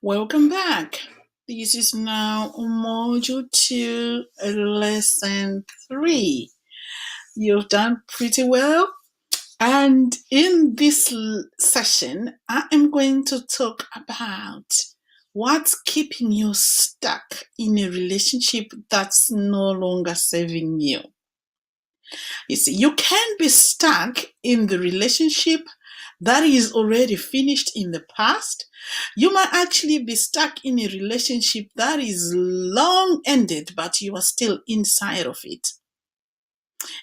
Welcome back. This is now Module 2, Lesson 3. You've done pretty well. And in this session, I am going to talk about what's keeping you stuck in a relationship that's no longer serving you. You see, you can be stuck in the relationship that is already finished in the past. You might actually be stuck in a relationship that is long ended, but you are still inside of it.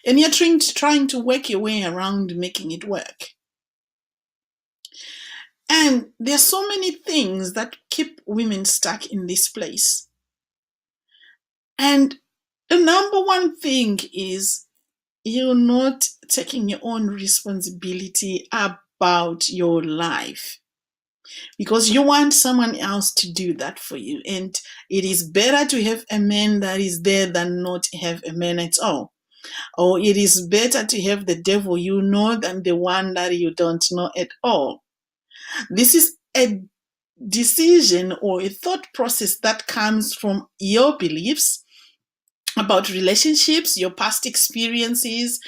And you're trying to work your way around making it work. And there's so many things that keep women stuck in this place. And the number one thing is you're not taking your own responsibility about your life, because you want someone else to do that for you. And it is better to have a man that is there than not have a man at all. Or it is better to have the devil you know than the one that you don't know at all. This is a decision or a thought process that comes from your beliefs about relationships, your past experiences,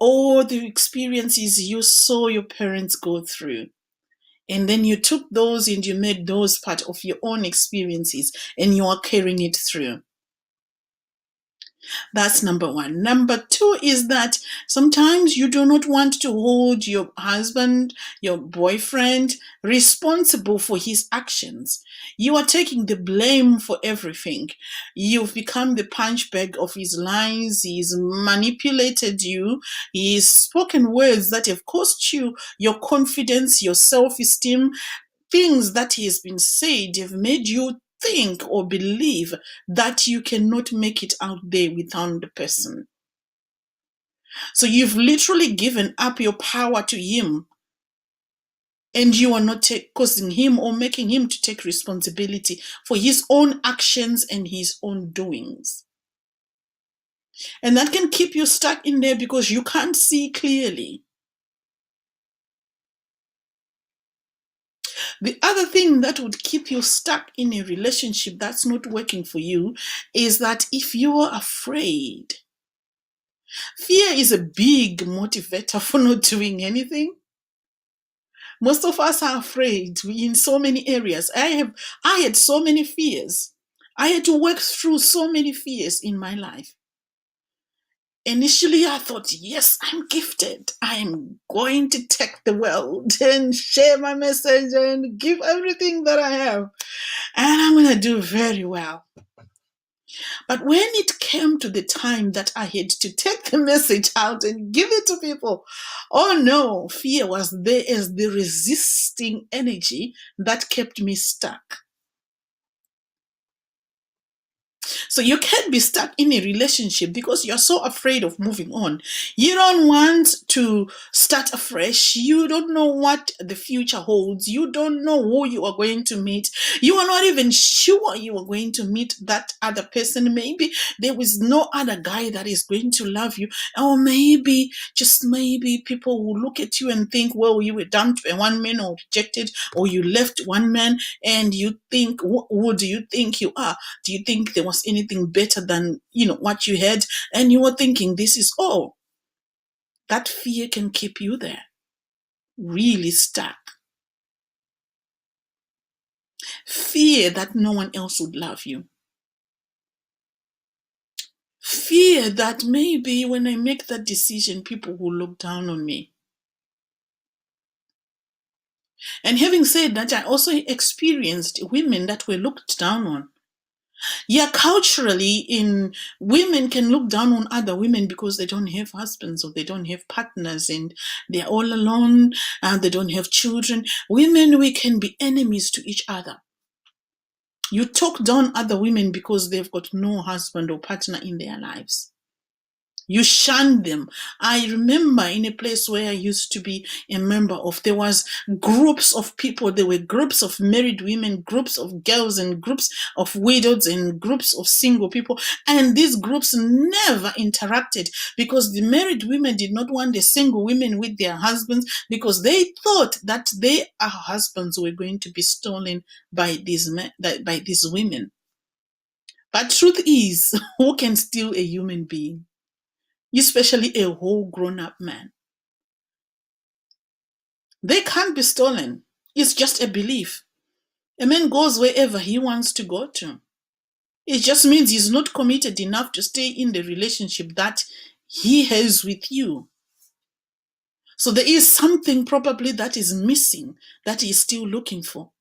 or the experiences you saw your parents go through. And then you took those and you made those part of your own experiences and you are carrying it through. That's number one. Number two is that sometimes you do not want to hold your husband, your boyfriend, responsible for his actions. You are taking the blame for everything. You've become the punch bag of his lies. He's manipulated you. He's spoken words that have cost you your confidence, your self-esteem. Things that he has been said have made you think or believe that you cannot make it out there without the person. So you've literally given up your power to him, and you are not causing him or making him to take responsibility for his own actions and his own doings. And that can keep you stuck in there because you can't see clearly. The other thing that would keep you stuck in a relationship that's not working for you is that if you are afraid, fear is a big motivator for not doing anything. Most of us are afraid in so many areas. I had so many fears. I had to work through so many fears in my life. Initially, I thought, yes, I'm gifted. I'm going to take the world and share my message and give everything that I have. And I'm going to do very well. But when it came to the time that I had to take the message out and give it to people, oh no, fear was there as the resisting energy that kept me stuck. So you can't be stuck in a relationship because you're so afraid of moving on. You don't want to start afresh. You don't know what the future holds. You don't know who you are going to meet. You are not even sure you are going to meet that other person. Maybe there is no other guy that is going to love you. Or maybe, just maybe, people will look at you and think, well, you were dumped by one man or rejected, or you left one man, and you think, who do you think you are? Do you think there was anything better than, what you had? And you were thinking this is all. That fear can keep you there, really stuck. Fear that no one else would love you. Fear that maybe when I make that decision, people will look down on me. And having said that, I also experienced women that were looked down on. Yeah, culturally, women can look down on other women because they don't have husbands or they don't have partners and they're all alone and they don't have children. Women, we can be enemies to each other. You talk down other women because they've got no husband or partner in their lives. You shun them. I remember in a place where I used to be a member of, there was groups of people. There were groups of married women, groups of girls, and groups of widows, and groups of single people. And these groups never interacted because the married women did not want the single women with their husbands, because they thought that their husbands were going to be stolen by these by these women. But truth is, who can steal a human being? Especially a whole grown-up man. They can't be stolen. It's just a belief. A man goes wherever he wants to go to. It just means he's not committed enough to stay in the relationship that he has with you. So there is something probably that is missing that he's still looking for.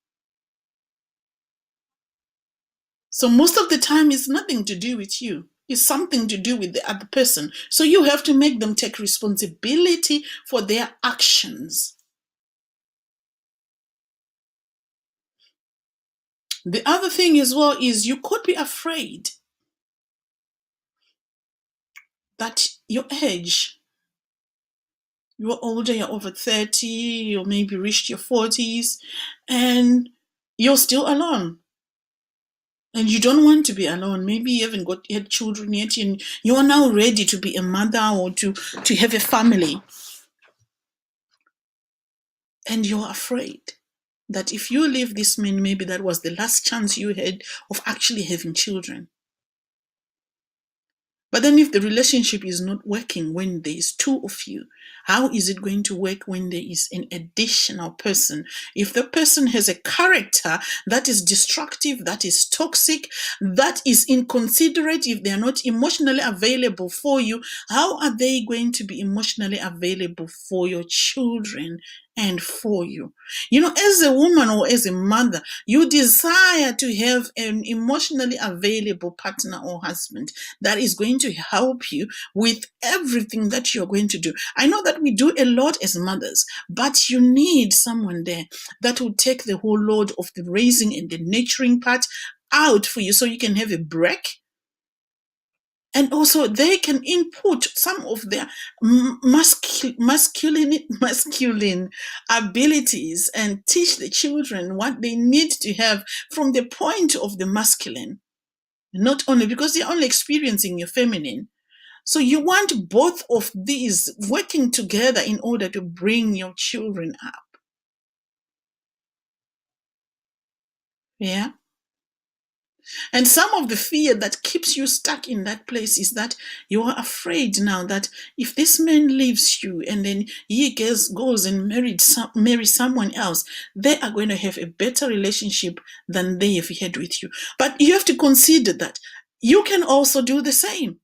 So most of the time, it's nothing to do with you. It's something to do with the other person. So you have to make them take responsibility for their actions. The other thing as well is you could be afraid that your age, you're older, you're over 30, you maybe reached your 40s, and you're still alone. And you don't want to be alone. Maybe you haven't had children yet, and you are now ready to be a mother or to have a family. And you're afraid that if you leave this man, maybe that was the last chance you had of actually having children. But then if the relationship is not working when there is two of you, how is it going to work when there is an additional person? If the person has a character that is destructive, that is toxic, that is inconsiderate, if they are not emotionally available for you, how are they going to be emotionally available for your children and for you? You know, as a woman or as a mother, you desire to have an emotionally available partner or husband that is going to help you with everything that you're going to do. I know that we do a lot as mothers, but you need someone there that will take the whole load of the raising and the nurturing part out for you so you can have a break. And also they can input some of their masculine abilities and teach the children what they need to have from the point of the masculine. Not only because they're only experiencing your feminine. So you want both of these working together in order to bring your children up. Yeah. And some of the fear that keeps you stuck in that place is that you are afraid now that if this man leaves you and then he goes and marries someone else, they are going to have a better relationship than they have had with you. But you have to consider that you can also do the same.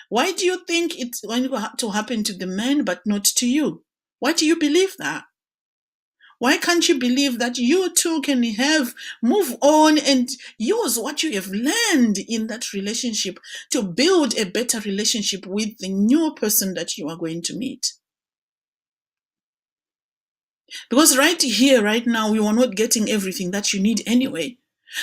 Why do you think it's going to happen to the man but not to you? Why do you believe that? Why can't you believe that you too can move on and use what you have learned in that relationship to build a better relationship with the new person that you are going to meet? Because right here, right now, you are not getting everything that you need anyway.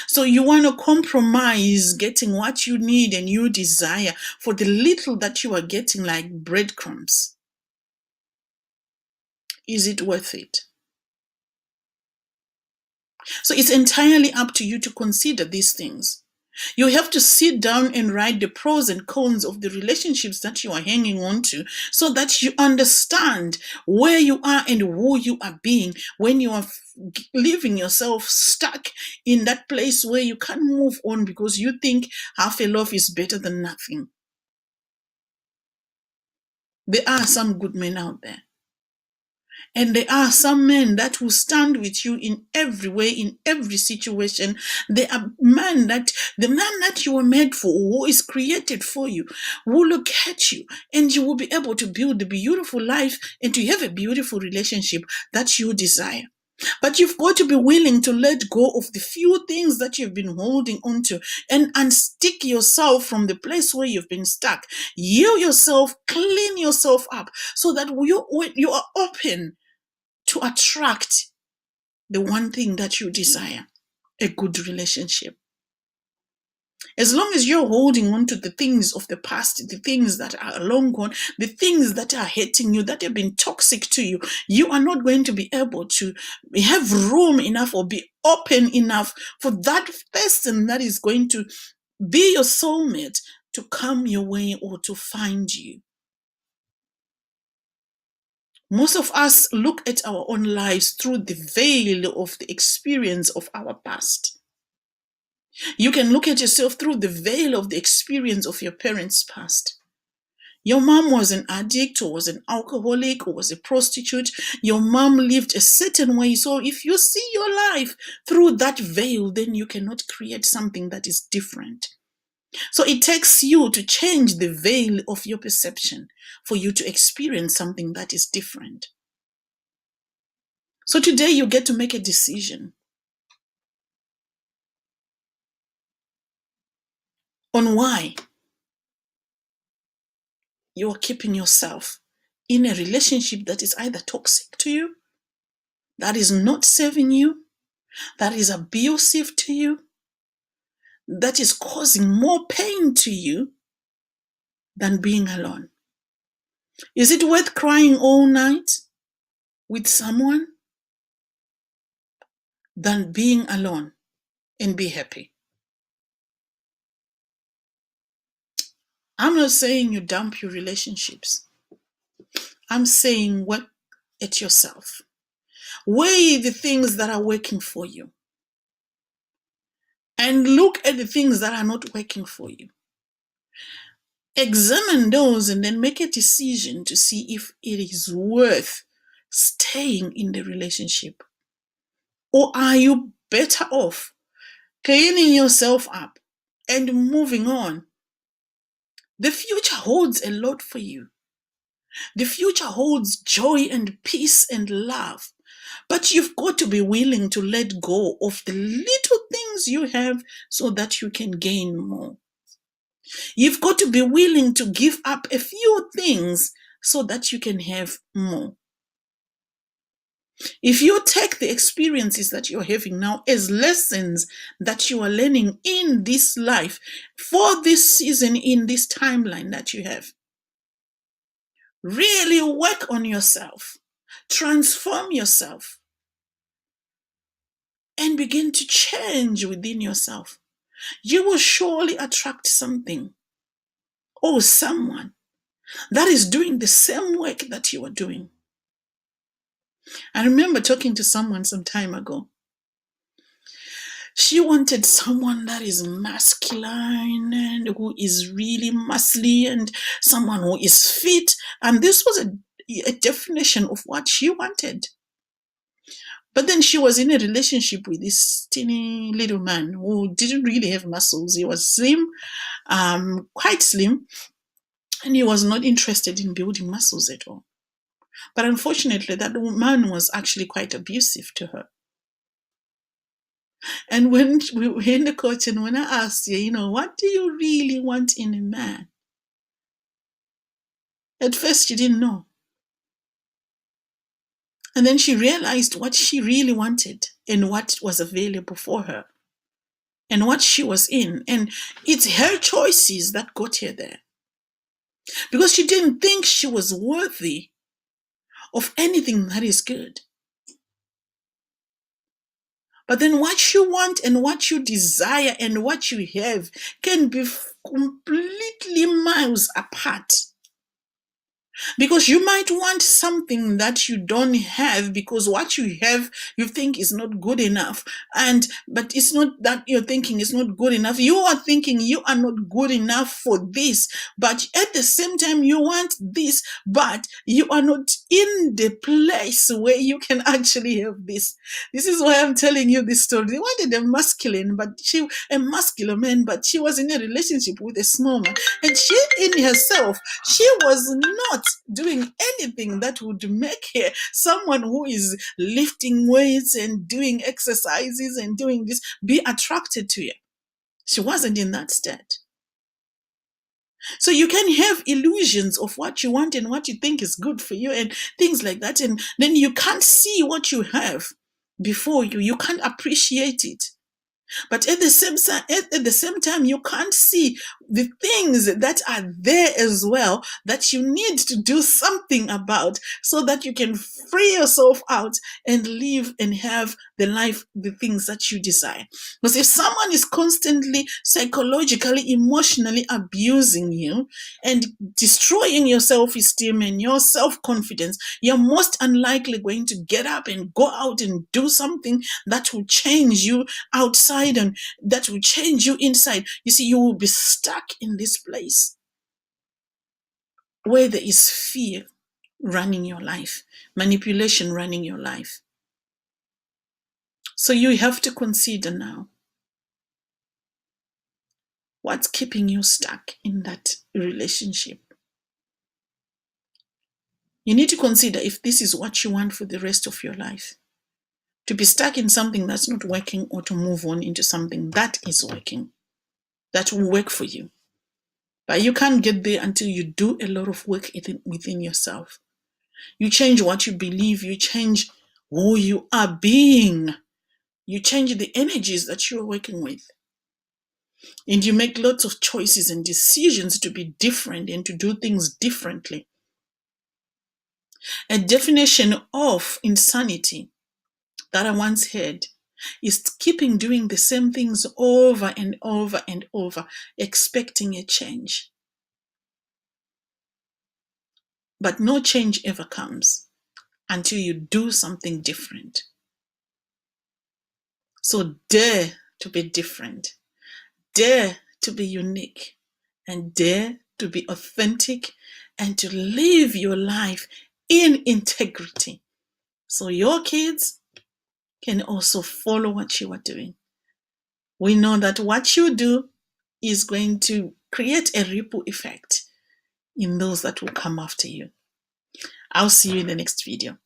So you want to compromise getting what you need and you desire for the little that you are getting, like breadcrumbs. Is it worth it? So it's entirely up to you to consider these things. You have to sit down and write the pros and cons of the relationships that you are hanging on to so that you understand where you are and who you are being when you are leaving yourself stuck in that place where you can't move on because you think half a loaf is better than nothing. There are some good men out there. And there are some men that will stand with you in every way, in every situation. They are the man that you were made for, who is created for you, will look at you and you will be able to build a beautiful life and to have a beautiful relationship that you desire. But you've got to be willing to let go of the few things that you've been holding on to and unstick yourself from the place where you've been stuck. You yourself, clean yourself up so that you are open to attract the one thing that you desire, a good relationship. As long as you're holding on to the things of the past, the things that are long gone, the things that are hurting you, that have been toxic to you, you are not going to be able to have room enough or be open enough for that person that is going to be your soulmate to come your way or to find you. Most of us look at our own lives through the veil of the experience of our past. You can look at yourself through the veil of the experience of your parents' past. Your mom was an addict or was an alcoholic or was a prostitute. Your mom lived a certain way. So if you see your life through that veil, then you cannot create something that is different. So it takes you to change the veil of your perception for you to experience something that is different. So today you get to make a decision on why you are keeping yourself in a relationship that is either toxic to you, that is not serving you, that is abusive to you, that is causing more pain to you than being alone. Is it worth crying all night with someone than being alone and be happy? I'm not saying you dump your relationships. I'm saying work at yourself. Weigh the things that are working for you and look at the things that are not working for you. Examine those and then make a decision to see if it is worth staying in the relationship. Or are you better off cleaning yourself up and moving on? The future holds a lot for you. The future holds joy and peace and love. But you've got to be willing to let go of the little things you have so that you can gain more. You've got to be willing to give up a few things so that you can have more. If you take the experiences that you're having now as lessons that you are learning in this life, for this season, in this timeline that you have, really work on yourself, transform yourself, and begin to change within yourself, you will surely attract something or someone that is doing the same work that you are doing. I remember talking to someone some time ago. She wanted someone that is masculine and who is really muscly and someone who is fit. And this was a definition of what she wanted. But then she was in a relationship with this teeny little man who didn't really have muscles. He was slim, quite slim, and he was not interested in building muscles at all. But unfortunately, that man was actually quite abusive to her. And when we were in the court and when I asked her, what do you really want in a man? At first, she didn't know. And then she realized what she really wanted and what was available for her and what she was in. And it's her choices that got her there. Because she didn't think she was worthy of anything that is good. But then what you want and what you desire and what you have can be completely miles apart. Because you might want something that you don't have because what you have you think is not good enough. But it's not that you're thinking is not good enough. You are thinking you are not good enough for this. But at the same time you want this, but you are not in the place where you can actually have this. This is why I'm telling you this story. They wanted a muscular man, but she was in a relationship with a small man. And she in herself, she was not doing anything that would make her someone who is lifting weights and doing exercises and doing this be attracted to you. She wasn't in that state. So you can have illusions of what you want and what you think is good for you and things like that, and then you can't see what you have before you. You can't appreciate it. But at the same time, you can't see the things that are there as well that you need to do something about so that you can free yourself out and live and have the life, the things that you desire. Because if someone is constantly psychologically, emotionally abusing you and destroying your self-esteem and your self-confidence, you're most unlikely going to get up and go out and do something that will change you outside and that will change you inside. You see, you will be stuck in this place where there is fear running your life, manipulation running your life. So you have to consider now, what's keeping you stuck in that relationship? You need to consider if this is what you want for the rest of your life. To be stuck in something that's not working, or to move on into something that is working, that will work for you. But you can't get there until you do a lot of work within yourself. You change what you believe. You change who you are being. You change the energies that you're working with. And you make lots of choices and decisions to be different and to do things differently. A definition of insanity that I once heard is keeping doing the same things over and over and over, expecting a change. But no change ever comes until you do something different. So dare to be different, dare to be unique, and dare to be authentic and to live your life in integrity. So your kids can also follow what you are doing. We know that what you do is going to create a ripple effect in those that will come after you. I'll see you in the next video.